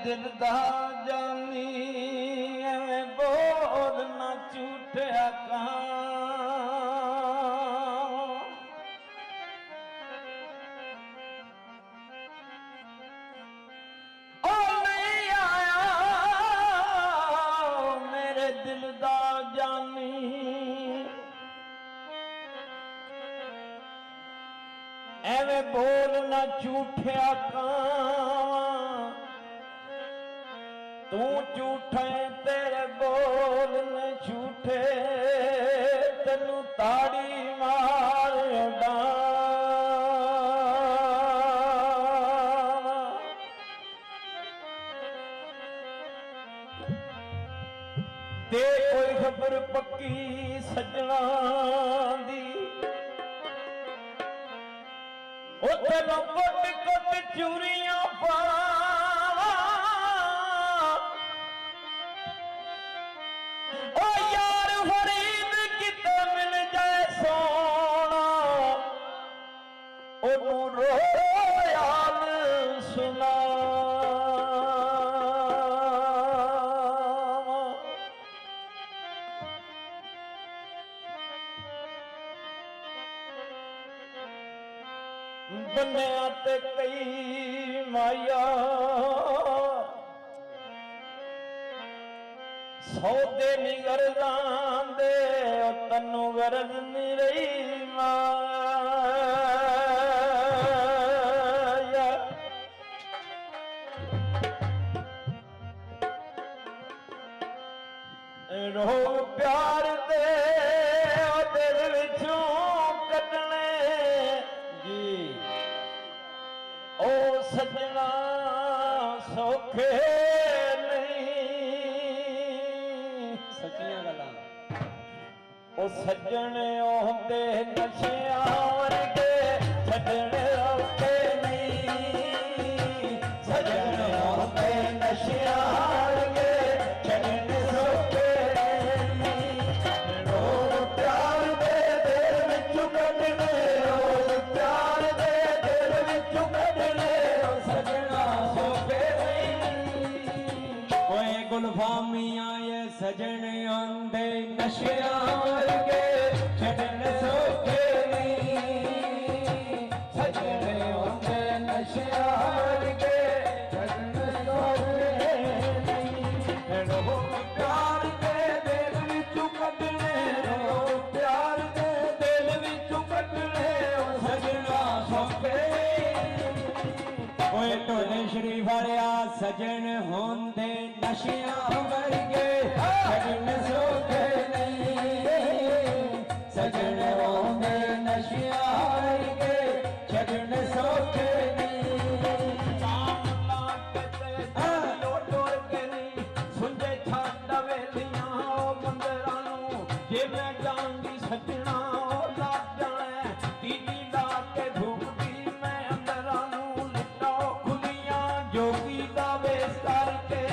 दिल दा जानी एवें बोल ना झूठिया कहां नहीं आया मेरे दिल दा जानी एवें बोल ना झूठिया कहां तू झूठे तेरे बोल ने झूठे तेनू ताड़ी मार ते कोई खबर पक्की सजना दी ओ तेनू कुट कुट चूरियां पा रोयाल सुना बनिया ते कई माया सौदे नी गरदां दे तन्नू गरज नहीं रही माया रो प्यार दे दिल विचों कटने जी ओ सजना सौखे ओ सज्जन ओंदे नशियां वर्गे छड्डण औखे नहीं सज्जन ओंदे नशियां वर्गे छड्डण सौखे नहीं रो प्यार दे दिल विचों कढणे रो प्यार दे दिल विचों कढणे ओ सजना सौखे नहीं कोई गुलफामी आए सजन ओंदे नशियां वर्गे छड्डण सौखे नहीं सजन ओंदे नशियां वर्गे छड्डण सौखे नहीं रो प्यार दे दिल विचों कढणे रो प्यार दे दिल विचों कढणे ओ सजना सौखे ओए ढोले शरीफ वालिया सजन होंदे नशियां वर्गे छड्डण सौखे सजन होंदे नशियां वर्गे छड्डण सौखे सुंजे छड्ड वेलियां मंदरां नूं जे मैं जांगी सजना लग जाना दीदी ला के धूपदी मैं अंदरां नूं लिटाओ खुलियां जोगी दा वेस करके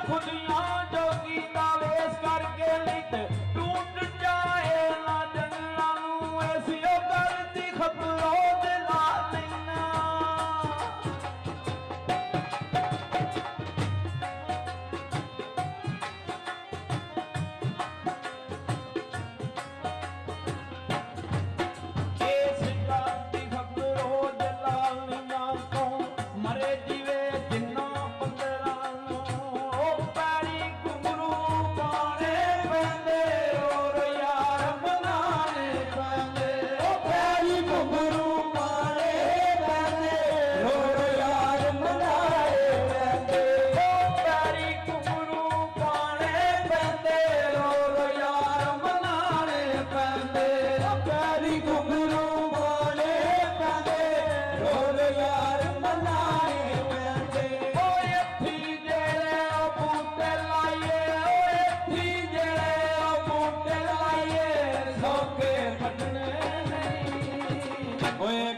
खुदियां जोगी दा वेस करके लिट टूट जाए ना जंगलां नूं ऐसियो गल दी खबरों दे ला लेना इस गल दी खबरों दे ला लेना तो मरे जीवे जिन्ना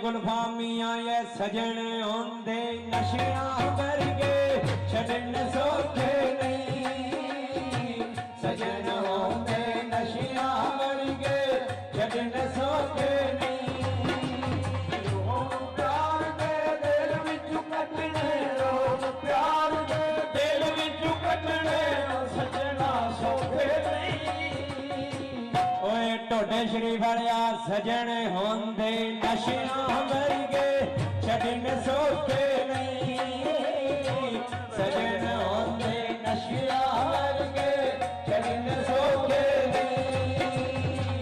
गुलफामियां ये सजन होंदे नशियां वर्गे छड्डण सौखे नहीं सजन होंदे नशियां वर्गे छड्डण सौखे ਢੋਡੇ ਸ਼ਰੀਫ ਵਾਲਿਆ ਸਜਣ ਹੁੰਦੇ ਨਸ਼ਿਆਂ ਵਰਗੇ ਛੱਡਣ ਸੌਖੇ ਨਹੀਂ ਸਜਣ ਹੁੰਦੇ ਨਸ਼ਿਆਂ ਵਰਗੇ ਛੱਡਣ ਸੌਖੇ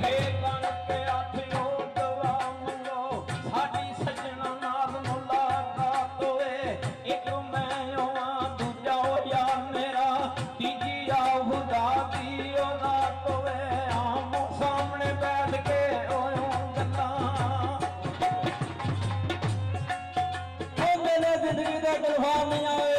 ਇਹ ਬਣ ਕੇ ਆਖਿਓ ਦੁਆ ਮੰਗੋ ਸਾਡੀ ਸੱਜਣਾ ਨਾਲ ਮੁਲਾਕਾਤ ਹੋਵੇ ਇੱਕ ਮੈਂ ਹੋਵਾਂ ਦੂਜਾ ਹੋਇਆ ਮੇਰਾ ਤੀਜੀ ਆ ਖੁਦਾ ਦੀ ਔਲਾਦ ਹੋਵੇ ਆਮੋ ਸਾਹਮਣੇ ਬੈਠ ਕੇ ਹੋਇਓ ਗੱਲਾਂ ਉਹ ਮੇਰੇ ਜ਼ਿੰਦਗੀ ਦੇ ਗੁਲਫਾਮ ਨਹੀਂ ਆਏ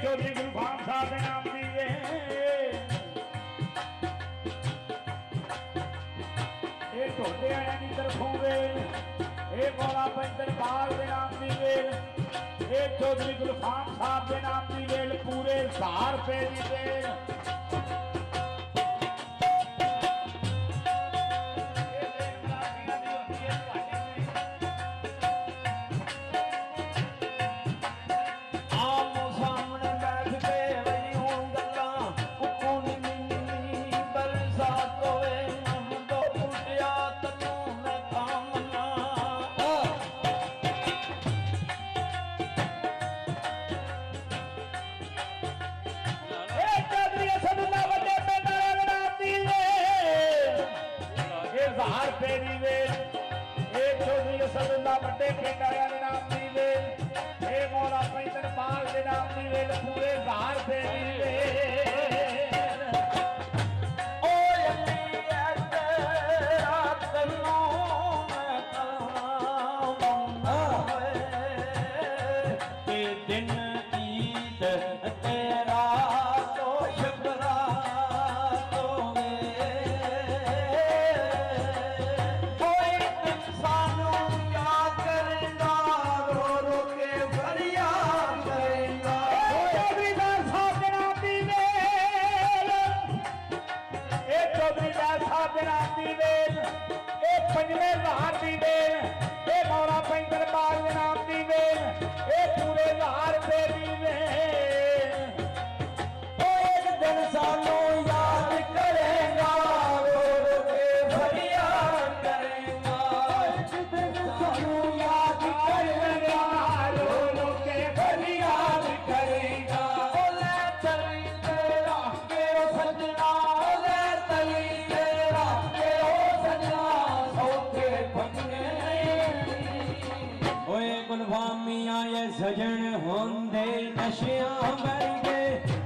चौधरी गुलफाम साहब के नाम दीवे ये ढोडे वाले की तरफों वे ये मौला पंचर बाग के नाम दीवे ये चौधरी गुलफाम साहब के नाम दीवे पूरे 1000 रुपए दीवे बड़े पिंड वाले नाम दी वे ये मौला पैंतन बाग के नाम दी वे पूरे 1000 रुपए दी वे सजन होंदे नशियां वर्गे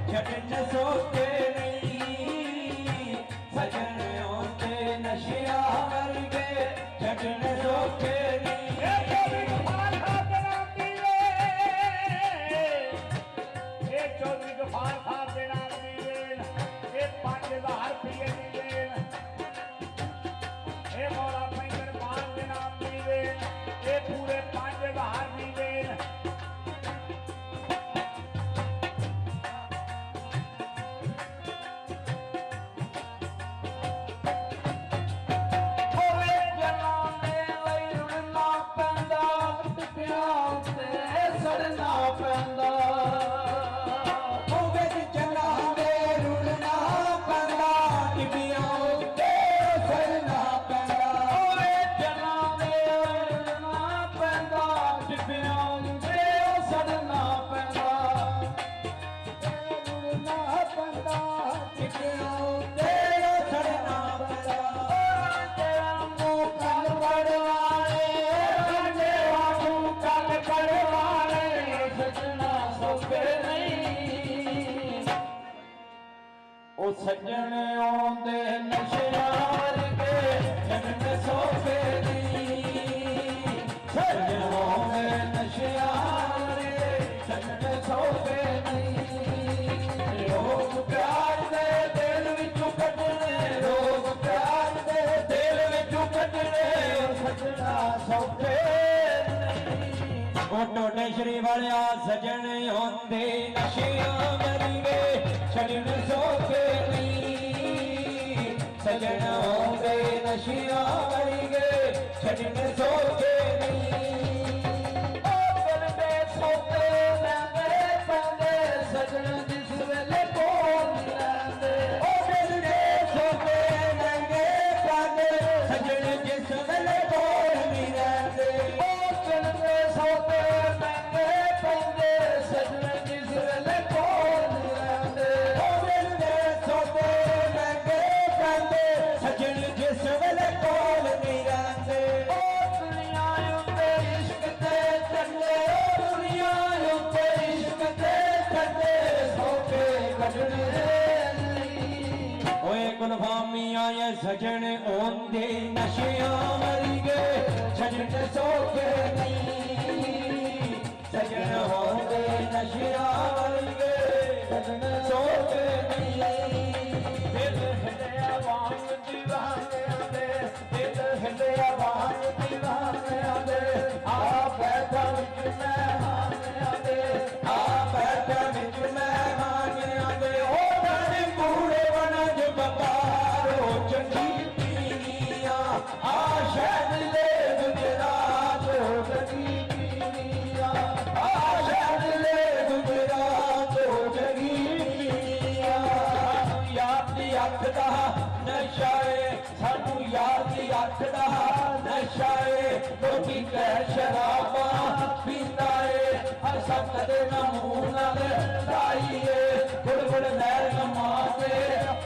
छड़न सोते नहीं सजन होंदे नशियां वर्गे छड़न सोते नहीं चौधरी गफार साहब के नाम दी ये 5000 रुपये दी ये मौला पैंतर बाग के नाम दी ये पूरे 5000 दी ਉਹ ਸੱਜਣ ਆਉਂਦੇ ਨਸ਼ਿਆਂ ਵਰਗੇ ਜਨਮ ਸੋਫੇ ਦੀ ਸੱਜਣ ਆਉਂਦੇ ਨਸ਼ਿਆਂ ਵਰਗੇ ਜਨਮ ਸੋਫੇ ਦੀ ਲੋਕ ਪਿਆਰ ਦੇ ਦਿਲ ਵਿੱਚੋਂ ਕੱਢਣੇ ਲੋਕ ਪਿਆਰ ਦੇ ਦਿਲ ਵਿੱਚੋਂ ਕੱਢਣੇ ਸੱਜਣਾ ਸੋਫੇ ਉਹ ਟੋਡੇ ਸ਼੍ਰੀ ਵਾਲਿਆ ਸੱਜਣ ਆਉਂਦੇ ਨਸ਼ਿਆਂ ਵਰਗੇ ਛੱਡਣ ਸੋਖੇ ਨਹੀਂ ਸੱਜਣ ਆਉਂਦੇ ਨਸ਼ਿਆਂ ਵਰਗੇ ਛੱਡਣ ਸੋਖੇ ਨਹੀਂ ਉਹ ਦਿਲ ਦੇ ਸੋਤੇ ਲੈਂਦੇ ਪੈਂਦੇ ਸੱਜਣ ਜਿਸ ਵੇਲੇ ਕੋਲ ਲੈਂਦੇ ਉਹ ਦਿਲ ਦੇ ਸੋਤੇ ਲੈਂਦੇ ਪੈਂਦੇ ਸੱਜਣ ਜਿਸ ਵੇਲੇ ਕੋਲ ਨਹੀਂ ਰਹਿੰਦੇ ਉਹ ਦਿਲ ਦੇ ਸੋਤੇ ਲੈਂਦੇ ਪੈਂਦੇ ਸੱਜਣ ਜਿਸ ਵੇਲੇ ਕੋਲ ਨਹੀਂ ਰਹਿੰਦੇ ਉਹ ਦਿਲ ਦੇ ਸੋਤੇ ਲੈਂਦੇ ਪੈਂਦੇ ਸੱਜਣ ਜਿਸ ਵੇਲੇ ਕੋਲ ਨਹੀਂ ਰਹਿੰਦੇ ਉਹ ਦੁਨੀਆ ਉੱਤੇ ਇਸ਼ਕ ਤੇ ਚੱਲੇ ਉਹ ਦੁਨੀਆ ਉੱਤੇ ਇਸ਼ਕ ਤੇ ਚੱਲੇ ਸੋਤੇ ਕੱਢਣੇ ਨਹੀਂ ਓਏ ਗੁਲਫਾਮੀ ਆਏ ਸੱਜਣ ਆਉਂਦੇ ਨਸ਼ਿਆਂ ਵਰਗੇ ਛੱਡਣ ਸੋਖੇ ਨਹੀਂ ਸੱਜਣ ਆਉਂਦੇ ਨਸ਼ਿਆਂ ਵਰਗੇ ਛੱਡਣ ਸੋਖੇ ਨਹੀਂ ਦਿਲ ਹਿੱਲਿਆ ਵਾਂਗ ਦੀਵਾਨਿਆਂ ਦੇ ਦਿਲ ਹਿੱਲਿਆ ਵਾਂਗ ਦੀਵਾਨਿਆਂ ਦੇ ਆ ਬੈਠਾ ਵਿੱਚ ਮਹਿਮਾਨਾਂ ਦੇ ਆ ਬੈਠਾ ਵਿੱਚ ਮਹਿਮਾਨਾਂ ਦੇ ਉਹ ਬੜੇ ਕੂੜੇ ਵਣਜ ਬਤਾਰੋ ਚੰਗੀ ਪੀਣੀਆਂ ਆ ਸ਼ਹਿਦ ਲੈ ਗੁਜਰਾਤ ਚੰਗੀ ਪੀਣੀਆਂ ਆ ਸ਼ਹਿਦ ਲੈ ਗੁਜਰਾਤ ਚੰਗੀ ਪੀਣੀਆਂ ਸਾਨੂੰ ਯਾਦ ਦੀ ਅੱਖ ਦਾ ਨਸ਼ਾ ਏ ਸਾਨੂੰ ਯਾਦ ਦੀ ਅੱਖ ਦਾ ਨਸ਼ਾ ਏ ਲੋਕੀ ਕਹਿ ਸ਼ਰਾਬਾਂ ਪੀਂਦਾ ਏ ਅਸਾਂ ਕਦੇ ਨਾ ਮੂੰਹ ਨਾਲ ਲਾਈਏ ਗੁੜ ਗੁੜ ਨਹਿਰ ਕਮਾਂ ਤੇ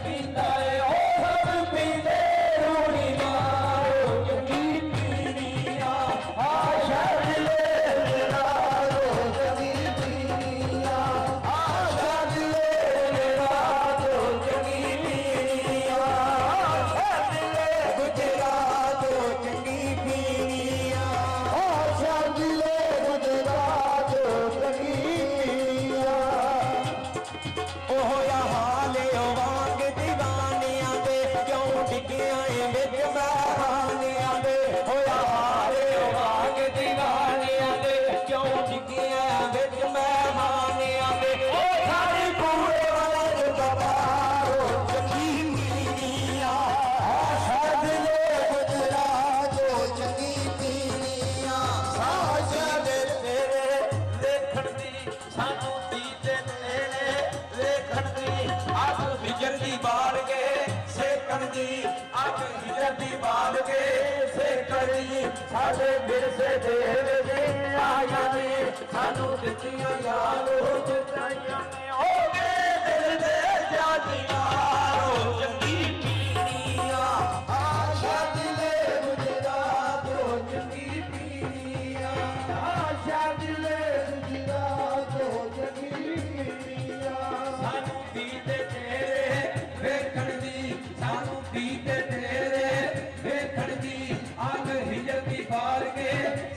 ਪੀਂਦਾ ਏ ਉਹ ਸਭ ਪੀਂਦੇ ਰੂੜੀ ਮਾਰੋ ਚੰਗੀ ਪੀਣੀਆਂ ਆ ਸ਼ਹਿਦ ਲੈ ਰਾਜੋ ਚੰਗੀ ਪੀਣੀਆਂ ਆ ਸ਼ਹਿਦ ਲੈ ਰਾਜੋ ਚੰਗੀ ਪੀਣੀਆਂ ਆ ਸ਼ਹਿਦ ਲੈ ਗੁਜਰਾਤ ਚੰਗੀ ਪੀਣੀਆਂ ਆ ਸ਼ਹਿਦ ਲੈ ਗੁਜਰਾਤ ਚੰਗੀ ਪੀਣੀਆਂ ਉਹ ਆ ਹਾਲੇ ਵਾਂਗ ਦੀਵਾਨਿਆਂ ਦੇ ਕਿਉਂ ਡਿੱਗਿਆ ਏ ਵਿੱਚ ਮਹਿਮਾਨਿਆਂ ਦੇ ਹੋਇਆ ਹਾਲੇ ਵਾਂਗ ਦੀਵਾਨਿਆਂ ਦੇ ਕਿਉਂ ਡਿੱਗਿਆ ਵਿੱਚ ਮਹਿਮਾਨਿਆਂ ਦੇ ਉਹ ਸਾਰੇ ਕੂੜੇ ਵਾਲੇ ਬਤਾਰੋ ਚੰਗੀ ਪੀਣੀਆਂ ਆ ਸ਼ਹਿਦ ਲੈ ਗੁਜਰਾਤ ਚੰਗੀ ਪੀਣੀਆਂ ਸਾਜਾ ਦੇ ਤੇਰੇ ਦੇਖਣ ਦੀ ਸਾਨੂੰ ਦੀਦੇ ਤੇਰੇ ਵੇਖਣ ਦੀ ਅੱਗ ਹਿਜਰ ਦੀ ਬਾਲ ਕੇ ਸੇਕਣ ਦੀ ਅੱਗ ਹਿਜਰ ਦੀ ਬਾਲ ਕੇ ਸੇਕਣ ਦੀ ਸਾਡੇ ਵਿਰਸੇ ਦੇ ਵਿੱਚ ਆਇਆ ਨੇ ਸਾਨੂੰ ਦਿੱਤੀਆਂ ਯਾਰੋ ਜਿਤਾਈਆਂ ਨੇ ਹੋ ਗਏ ਦਿਲ ਦੇ ਜਾਤੀਆਂ ਚੰਗੀ ਪੀਣੀਆਂ ਆ ਸ਼ਹਿਦ ਲੈ ਗੁਜਰਾਤ ਚੰਗੀ ਪੀਣੀਆਂ ਆ ਸ਼ਹਿਦ ਲੈ ਗੁਜਰਾਤ ਚੰਗੀ ਪੀਣੀਆਂ ਸਾਨੂੰ ਦੀਦੇ ਤੇਰੇ ਵੇਖਣ ਦੀ ਸਾਨੂੰ ਦੀਦੇ ਤੇਰੇ ਵੇਖਣ ਦੀ ਅੱਗ ਹਿਜਰ ਦੀ ਬਾਲ ਕੇ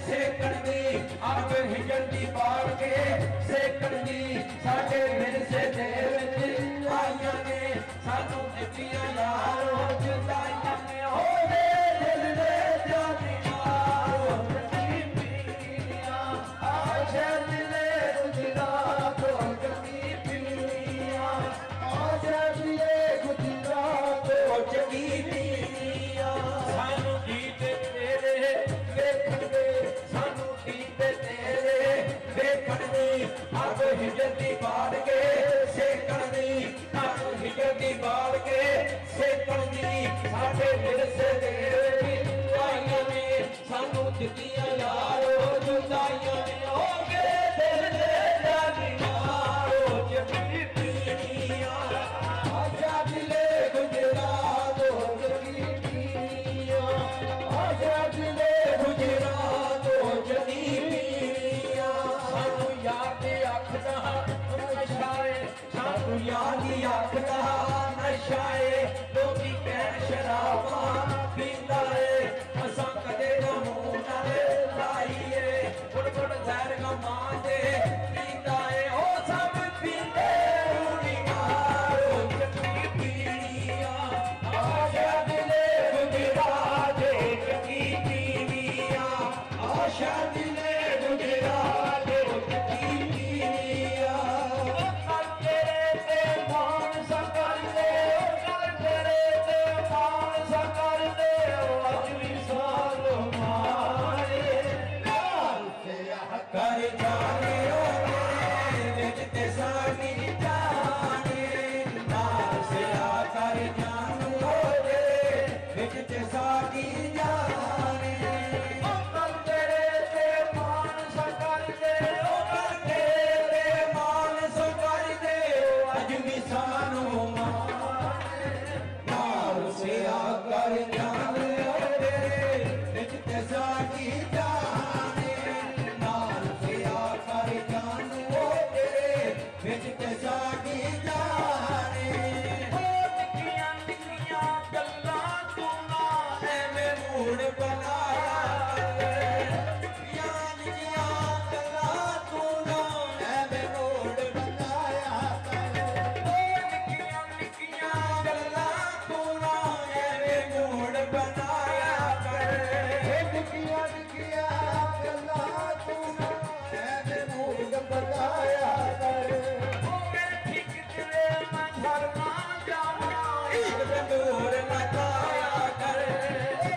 ਸੇਕਣ ਦੀ ਅੱਗ ਹਿਜਰ ਦੀ ਬਾਲ ਕੇ ਸੇਕਣ ਦੀ ਸਾਡੇ ਵਿਰਸੇ ਦੇ ਵਿੱਚ ਆਈਆਂ ਨੇ ਸਾਨੂੰ ਦਿੱਤੀਆਂ ਯਾਰੋ ਜਿਤਾਈਆਂ ਨੇ ਹੋ ਗਏ ਦਿਲ ਦੇ ਜਾਤੀਆਂ ਚੰਗੀ ਪੀਣੀਆਂ ਆ ਸ਼ਹਿਦ ਲੈ ਗੁਜਰਾਤ ਚੰਗੀ ਪੀਣੀਆਂ ਆ ਸ਼ਹਿਦ ਲੈ ਗੁਜਰਾਤ ਚੰਗੀ ਪੀਣੀਆਂ ਸਾਨੂੰ ਦੀਦੇ ਤੇਰੇ ਵੇਖਣ ਦੇ ਸਾਨੂੰ ਦੀਦੇ ਤੇਰੇ ਵੇਖਣ ਦੀ ਅੱਗ ਹਿਜਰ ਦੀ ਬਾਲ ਕੇ ਸੇਕਣ ਦੀ ਅੱਗ ਹਿਜਰ ਦੀ ਬਾਲ ਕੇ ਸੇਕਣ ਦੀ ਸਾਡੇ ਵਿਰਸੇ ਦੇ ਵਿੱਚ ਆਈਆਂ ਨੇ ਸਾਨੂੰ ਦਿੱਤੀਆਂ ਯਾਰੋ ਜੁਦਾਈਆਂ ਨੇ ਹੋ ਗਏ ਦਿਲ ਦੇ ਜਾਨੀਆਂ ਚੰਗੀ ਪੀਣੀਆਂ ਆਜਾ ਦਿਲੇ ਗੁਜਰਾਤ ਚੰਗੀ ਪੀਣੀਆਂ ਆਜਾ ਦਿਲੇ ਗੁਜਰਾਤ ਚੰਗੀ ਪੀਣੀਆਂ ਸਾਨੂੰ ਯਾਦ ਦੀ ਅੱਖ ਦਾ ਨਸ਼ਾ ਏ ਸਾਨੂੰ ਯਾਦ ਦੀ ਅੱਖ ਦਾ ਨਸ਼ਾ ਏ ਲੋਕੀ ਕਹਿਣ ਸ਼ਰਾਬਾਂ ਪੀਂਦਾ ਏ ਅਸਾਂ ਕਦੇ ਨਾ ਮੂੰਹ ਨਾਲ ਲਾਈਏ ਗੁੜ ਗੁੜ ਜ਼ਹਿਰ ਗਮਾਂ ਦੇ ਪੀਂਦਾ ਏ ਉਹ ਸਭ ਪੀਂਦੇ ਰੂੜੀ ਮਾਰੋ ਚੱਕੀ ਪੀਣੀਆਂ ਆਸ਼ਾ ਦਿਲੇ ਗੁਜਰਾ ਦੇ ਚੱਕੀ ਪੀਣੀਆਂ ਆਸ਼ਾ ਦਿਲੇ ਗੁਜਰਾ ਦੇ ਚੱਕੀ ਪੀਣੀਆਂ ਉਹ ਕਰ ਤੇਰੇ ਤੇ ਮਾਨ ਸਕਦੇ ਉਹ ਕਰ ਤੇਰੇ ਤੇ ਮਾਨ ਸਕਦੇ ਉਹ ਅੱਜ ਵੀ ਸਾਲ ਮਾਰੇ ਨਾਲ ਸਿਆ ਕਰ ਜਾਣੇ ਉਹ ਤੇਰੇ ਵਿੱਚ ਤੇ ਸਾਡੀ ਜਾਣੇ ਨਾਲ ਸਿਆ ਕਰ ਜਾਣੂ ਉਹ ਤੇਰੇ ਵਿੱਚ ਤੇ ਸਾਡੀ ਜਾਣੇ ਉਹ ਕਰ ਤੇਰੇ ਤੇ ਮਾਨ ਸਕਦੇ ਉਹ ਕਰ ਤੇਰੇ ਤੇ ਮਾਨ ਸਕਦੇ ਉਹ ਅੱਜ ਵੀ ਸਾਨੂੰ ਮਾਣੇ ਨਾਲ ਸਿਆ ਕਰ ਜਾਣੇ ਉਹ ਤੇਰੇ ਵਿੱਚ ਤੇ ਸਾਡੀ ਜਾਣੇ ਨਾਲ ਸਿਆ ਕਰ ਜਾਣੂ ਉਹ ਤੇਰੇ ਵਿੱਚ ਤੇ ਸਾਡੀ ਜਾਣੇ ਉਹ ਨਿੱਕੀਆਂ ਨਿੱਕੀਆਂ ਗੱਲਾਂ ਤੂੰ ਨਾ ਐਵੇਂ ਮੂਡ ਬਣਾਇਆ ਨਿੱਕੀਆਂ ਨਿੱਕੀਆਂ ਗੱਲਾਂ ਤੂੰ ਨਾ ਐਵੇਂ ਮੂਡ ਬਣਾਇਆ ਉਹ ਨਿੱਕੀਆਂ ਨਿੱਕੀਆਂ ਗੱਲਾਂ ਤੂੰ ਨਾ ਐਵੇਂ ਮੂਡ ਬਣਾਇਆ ਕਰ ਨਿੱਕੀਆਂ ਨਿੱਕੀਆਂ ਗੱਲਾਂ ਤੂੰ ਨਾ ਐਵੇਂ ਮੂਡ ਬਣਾਇਆ ਕਰ ਉਹ ਮੇਰੇ ਠੀਕ ਤੇਰੇ ਮੈਂ ਘਰ ਨਾ ਜਾਵਾਂ ਇੱਕ ਤੰਦੂਰ ਨਾ ਤਾਇਆ ਕਰ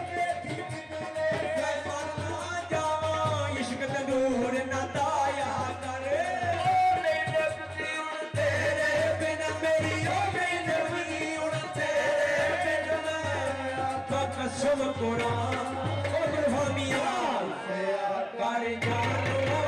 ਮੇਰੇ ਠੀਕ ਤੇਰੇ ਮੈਂ ਮਰ ਨਾ ਜਾਵਾਂ ਇਸ਼ਕ ਤੰਦੂਰ ਨਾ ਤਾਇਆ ਕਰ ਉਹ ਨਹੀਂ ਲੱਗਦੀ ਹੁਣ ਤੇਰੇ ਬਿਨ ਮੇਰੀ ਉਹ ਨਹੀਂ ਲੱਗਦੀ ਹੁਣ ਤੇਰੇ ਬਿਨ ਮੈਂ ਆਖਾਂ ਕਸਮ ਕੁਰਾਨ ਉਹ ਗੁਰਬਾਨੀਆਂ ਕਰ ਜਾਣੂ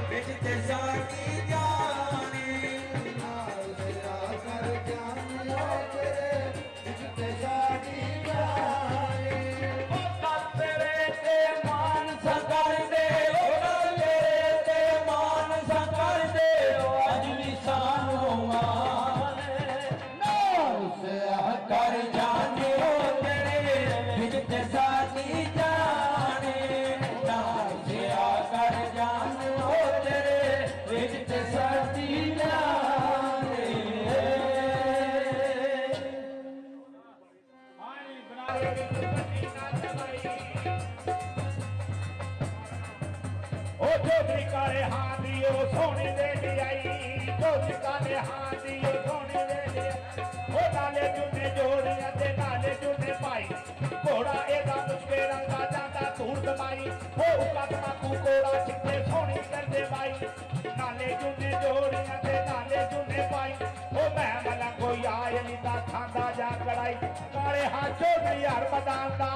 ਵਿੱਚ ਤੇ ਸਾਡੀ ਜਾਣੇ ਨਾਲ ਸਿਆ ਕਰ ਜਾਣੂ ਤੇਰੇ ਵਿੱਚ ਤੇ ਸਾਡੀ ਜਾਣੇ ਉਹ ਕਰ ਤੇਰੇ ਤੇ ਮਾਨ ਸਕਦੇ ਉਹ ਕਰ ਤੇਰੇ ਤੇ ਮਾਨ ਸਕਦੇ ਉਹ ਅੱਜ ਵੀ ਸਾਨੂੰ ਮਾਣੇ ਨਾਲ ਸਿਆ ਕਰ ਜਾਣੇ ਉਹ ਤੇਰੇ ਵਿੱਚ ਤੇ ਸਾਡੀ ਜਾਣੇ ਨਾਲ ਸਿਆ ਕਰ ਜਾਣੇ ਉਹ ਤੇਰੇ ਵਿੱਚ ਤੇ ਸਾਡੀ ਜਾਣੇ ਆਈ ਬਣਾ ਕੇ ਪੱਤੀ ਨਾ ਚਲਾਈ ਉਹ ਚੌਧਰੀ ਕਾਲੇ ਹਾਂ ਦੀ ਉਹ ਸੋਹਣੀ ਦੇ ਲਿਆਈ ਚੌਧਰੀ ਕਾਲੇ ਹਾਂ ਦੀ ਉਹ ਸੋਹਣੀ ਦੇ ਲਿਆਈ ਉਹ ਨਾਲੇ ਜੁਨੇ ਜੋੜੀਆਂ ਤੇ ਨਾਲੇ ਜੁਨੇ ਪਾਈ ਘੋੜਾ ਇਹਦਾ ਮੁਸ਼ਕੇ ਰੰਗਾ ਜਾਂਦਾ ਧੂੜ ਕਮਾਈ ਉਹ ਕਦਮਾਂ ਕੂ ਕੋੜਾ ਚਿੱਟੇ ਸੋਹਣੀ ਕਰਦੇ ਬਾਈ ਨਾਲੇ ਜੁਨੇ ਜੋੜੀਆਂ ਤੇ ਨਾਲੇ ਜੁਨੇ ਪਾਈ ਉਹ ਮੈਂ ਮਲਾ ਕੋਈ ਆਇ ਨਹੀਂ ਤਾਂ ਖਾਂਦਾ ਜਾ ਕੜਾਈ ਕਾਲੇ ਹਾਂ ਚੌਧਰੀ ਹਰ ਮੈਦਾਨ ਦਾ